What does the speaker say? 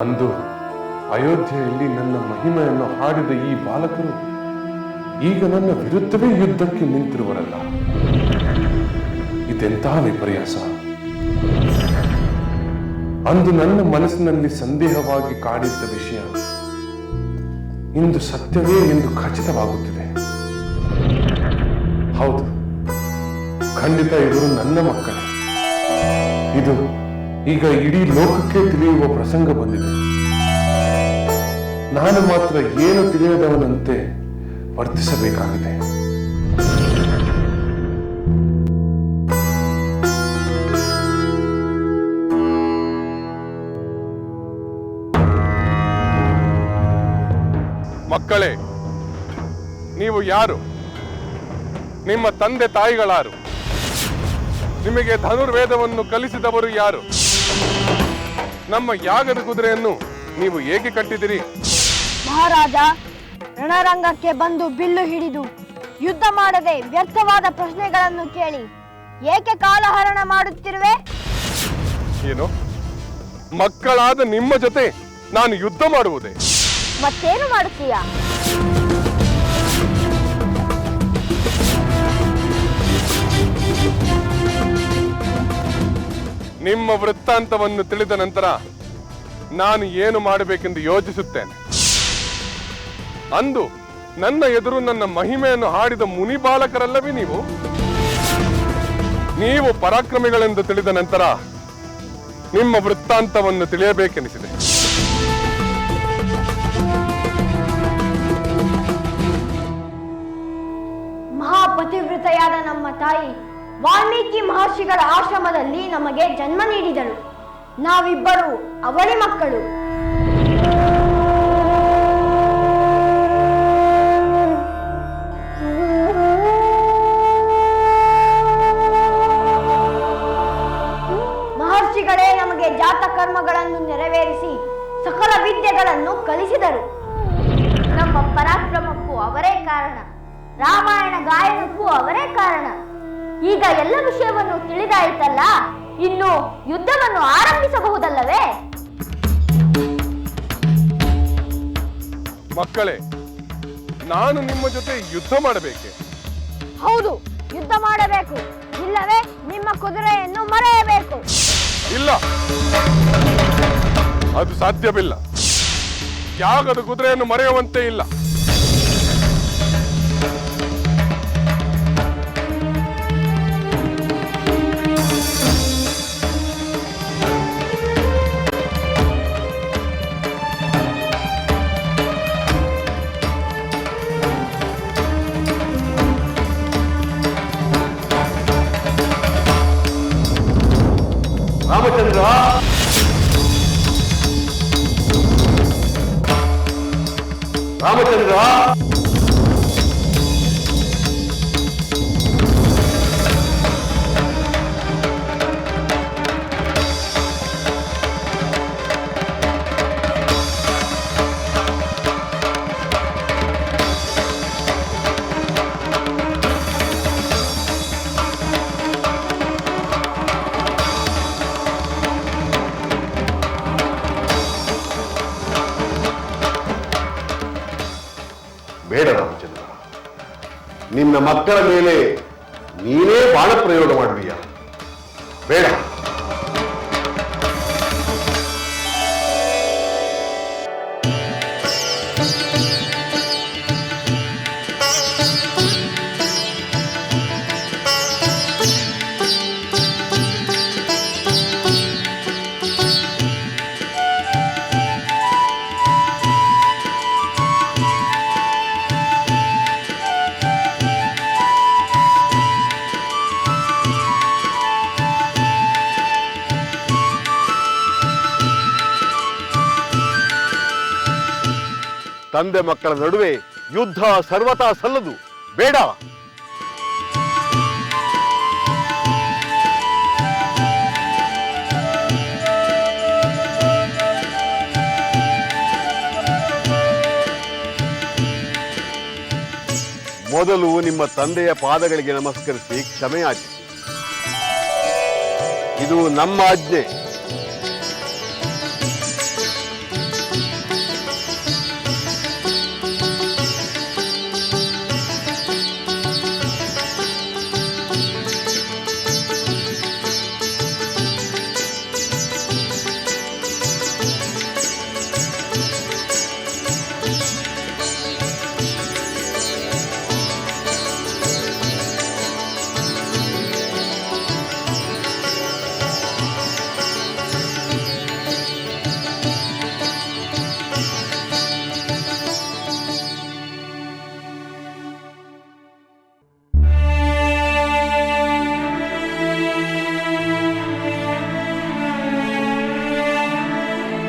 ಅಂದು ಅಯೋಧ್ಯೆಯಲ್ಲಿ ನನ್ನ ಮಹಿಮೆಯನ್ನು ಹಾಡಿದ ಈ ಬಾಲಕರು ಈಗ ನನ್ನ ವಿರುದ್ಧವೇ ಯುದ್ಧಕ್ಕೆ ನಿಂತಿರುವರಲ್ಲ. ಇದೆಂತಹ ವಿಪರ್ಯಾಸ! ಅಂದು ನನ್ನ ಮನಸ್ಸಿನಲ್ಲಿ ಸಂದೇಹವಾಗಿ ಕಾಡಿದ್ದ ವಿಷಯ ಇಂದು ಸತ್ಯವೇ ಎಂದು ಖಚಿತವಾಗುತ್ತಿದೆ. ಹೌದು, ಖಂಡಿತ ಇವರು ನನ್ನ ಮಕ್ಕಳೇ. ಇದು ಈಗ ಇಡೀ ಲೋಕಕ್ಕೆ ತಿಳಿಯುವ ಪ್ರಸಂಗ ಬಂದಿದೆ. ನಾನು ಮಾತ್ರ ಏನು ತಿಳಿಯದವನಂತೆ ವರ್ತಿಸಬೇಕಾಗಿದೆ. ಮಕ್ಕಳೇ, ನೀವು ಯಾರು? ನಿಮ್ಮ ತಂದೆ ತಾಯಿಗಳಾರು? ನಿಮಗೆ ಧನುರ್ವೇದವನ್ನು ಕಲಿಸಿದವರು ಯಾರು? ನಮ್ಮ ಯಾಗದ ಕುದುರೆಯನ್ನು ನೀವು ಏಕೆ ಕಟ್ಟಿದಿರಿ? ಮಹಾರಾಜ, ರಣರಂಗಕ್ಕೆ ಬಂದು ಬಿಲ್ಲು ಹಿಡಿದು ಯುದ್ಧ ಮಾಡದೆ ವ್ಯರ್ಥವಾದ ಪ್ರಶ್ನೆಗಳನ್ನು ಕೇಳಿ ಏಕೆ ಕಾಲಹರಣ ಮಾಡುತ್ತಿರುವೆ? ಏನು, ಮಕ್ಕಳಾದ ನಿಮ್ಮ ಜೊತೆ ನಾನು ಯುದ್ಧ ಮಾಡುವುದೇ? ಮತ್ತೇನು ಮಾಡುತ್ತೀಯಾ? ನಿಮ್ಮ ವೃತ್ತಾಂತವನ್ನು ತಿಳಿದ ನಂತರ ನಾನು ಏನು ಮಾಡಬೇಕೆಂದು ಯೋಚಿಸುತ್ತೇನೆ. ಅಂದು ನನ್ನ ಎದುರು ನನ್ನ ಮಹಿಮೆಯನ್ನು ಹಾಡಿದ ಮುನಿ ಬಾಲಕರಲ್ಲವೇ ನೀವು? ನೀವು ಪರಾಕ್ರಮಿಗಳೆಂದು ತಿಳಿದ ನಂತರ ನಿಮ್ಮ ವೃತ್ತಾಂತವನ್ನು ತಿಳಿಯಬೇಕೆನಿಸಿದೆ. ಮಹಾಪತಿವ್ರತೆಯಾದ ನಮ್ಮ ತಾಯಿ ವಾಲ್ಮೀಕಿ ಮಹರ್ಷಿಗಳ ಆಶ್ರಮದಲ್ಲಿ ನಮಗೆ ಜನ್ಮ ನೀಡಿದಳು. ನಾವಿಬ್ಬರು ಅವಳಿ ಮಕ್ಕಳು. ಮಹರ್ಷಿಗಳೇ ನಮಗೆ ಜಾತ ಕರ್ಮಗಳನ್ನು ನೆರವೇರಿಸಿ ಸಕಲ ವಿದ್ಯೆಗಳನ್ನು ಕಲಿಸಿದರು. ನಮ್ಮ ಪರಾಕ್ರಮಕ್ಕೂ ಅವರೇ ಕಾರಣ, ರಾಮಾಯಣ ಗಾಯನಕ್ಕೂ ಅವರೇ ಕಾರಣ. ಈಗ ಎಲ್ಲ ವಿಷಯವನ್ನು ತಿಳಿದಾಯಿತಲ್ಲ, ಇನ್ನು ಯುದ್ಧವನ್ನು ಆರಂಭಿಸಬಹುದಲ್ಲವೇ? ಮಕ್ಕಳೇ, ನಾನು ನಿಮ್ಮ ಜೊತೆ ಯುದ್ಧ ಮಾಡಬೇಕೆ? ಹೌದು, ಯುದ್ಧ ಮಾಡಬೇಕು. ಇಲ್ಲವೇ ನಿಮ್ಮ ಕುದುರೆಯನ್ನು ಮರೆಯಬೇಕು. ಇಲ್ಲ, ಅದು ಸಾಧ್ಯವಿಲ್ಲ. ಯಾಗದ ಕುದುರೆಯನ್ನು ಮರೆಯುವಂತೆ ಇಲ್ಲ. ರಾಮಚಂದ್ರ, ರಾಮಚಂದ್ರ, ಬೇಡ ರಾಮಚಂದ್ರ, ನಿನ್ನ ಮಕ್ಕಳ ಮೇಲೆ ನೀನೇ ಬಾಣ ಪ್ರಯೋಗ ಮಾಡುವಿಯ? ಬೇಡ. ತಂದೆ ಮಕ್ಕಳ ನಡುವೆ ಯುದ್ಧ ಸರ್ವತಾ ಸಲ್ಲದು. ಬೇಡ. ಮೊದಲು ನಿಮ್ಮ ತಂದೆಯ ಪಾದಗಳಿಗೆ ನಮಸ್ಕರಿಸಿ ಕ್ಷಮೆ ಯಾಚಿಸಿ. ಇದು ನಮ್ಮ ಆಜ್ಞೆ.